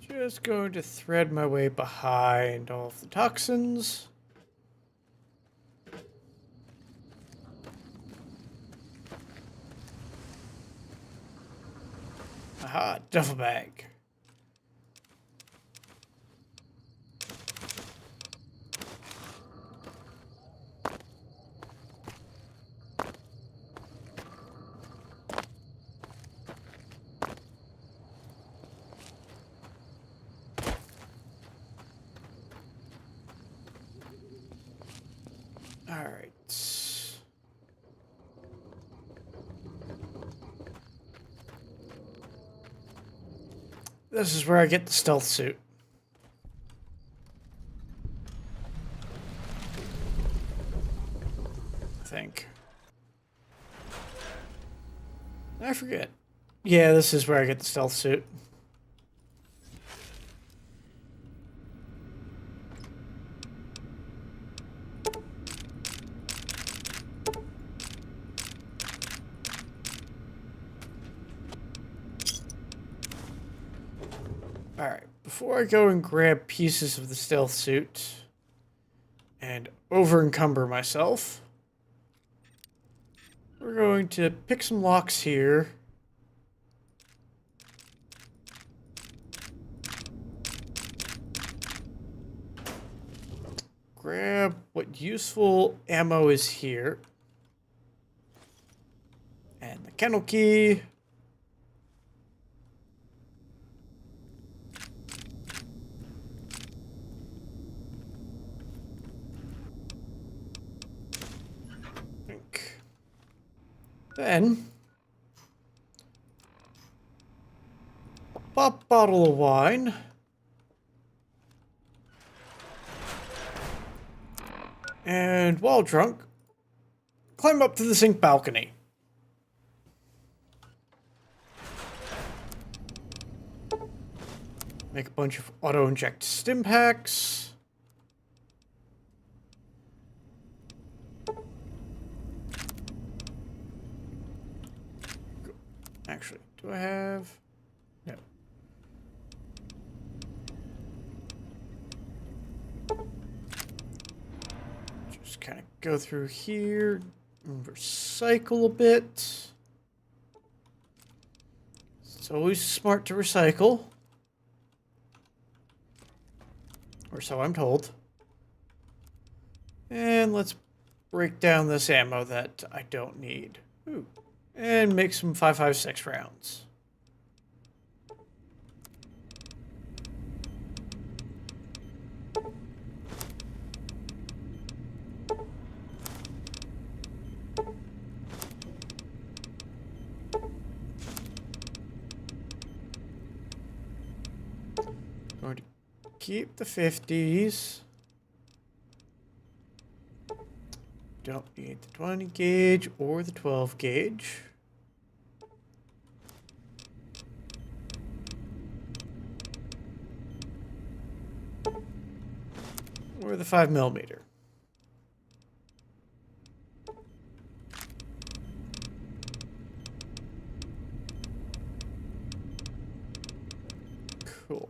Just going to thread my way behind all of the toxins. Aha, duffel bag. All right. This is where I get the stealth suit. I think. I forget. Yeah, this is where I get the stealth suit. before I go and grab pieces of the stealth suit and over-encumber myself, we're going to pick some locks here. Grab what useful ammo is here. And the kennel key. Then, pop bottle of wine. And while drunk, climb up to the sink balcony. Make a bunch of auto-inject stim packs. Actually, do I have... No. Just kind of go through here and recycle a bit. It's always smart to recycle. Or so I'm told. And let's break down this ammo that I don't need. Ooh. And make some 5.56 rounds. Going to keep the 50s. Don't need the 20 gauge or the 12 gauge. Or the 5mm. Cool.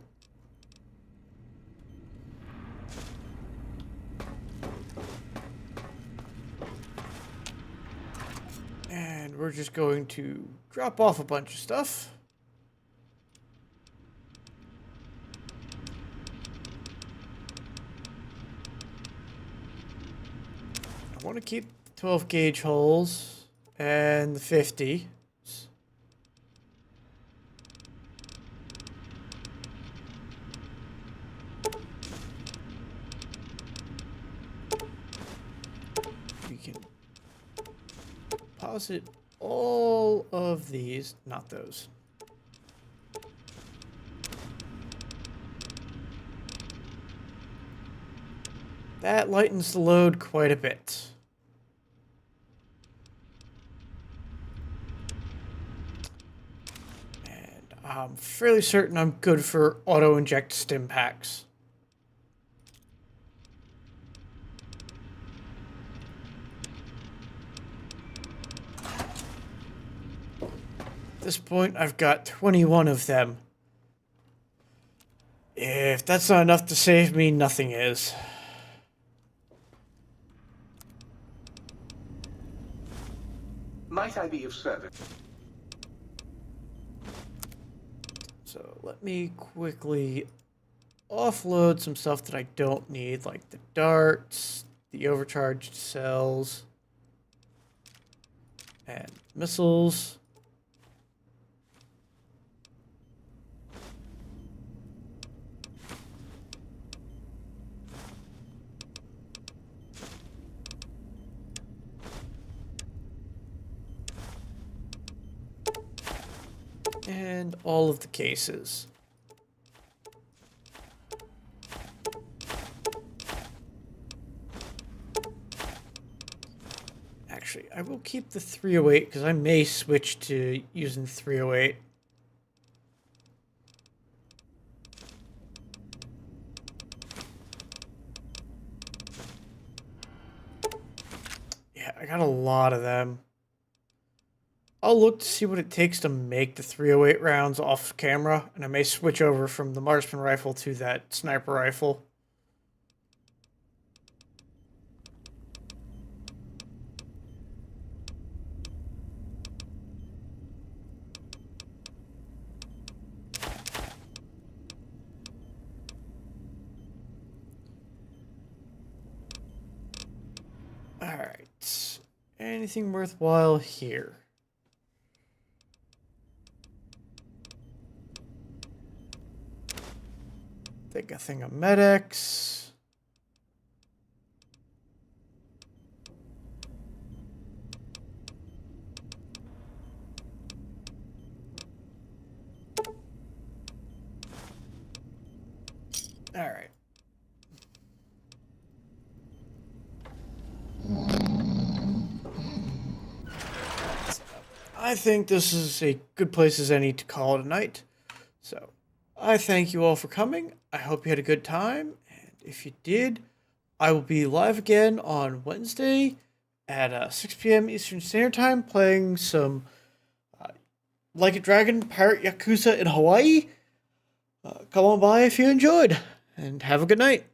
And we're just going to drop off a bunch of stuff. I want to keep the 12 gauge holes and the 50. We can deposit all of these, not those. That lightens the load quite a bit. And I'm fairly certain I'm good for auto-inject stim packs. At this point, I've got 21 of them. If that's not enough to save me, nothing is. Might I be of service? So let me quickly offload some stuff that I don't need, like the darts, the overcharged cells, and missiles. And all of the cases. Actually, I will keep the 308 because I may switch to using 308. Yeah, I got a lot of them. I'll look to see what it takes to make the 308 rounds off camera, and I may switch over from the marksman rifle to that sniper rifle. Alright. Anything worthwhile here? Take a thing of medics. Alright. I think this is a good place as any to call it a night. So, I thank you all for coming. I hope you had a good time. And if you did, I will be live again on Wednesday at 6 p.m. Eastern Standard Time playing some Like a Dragon Pirate Yakuza in Hawaii. Come on by if you enjoyed. And have a good night.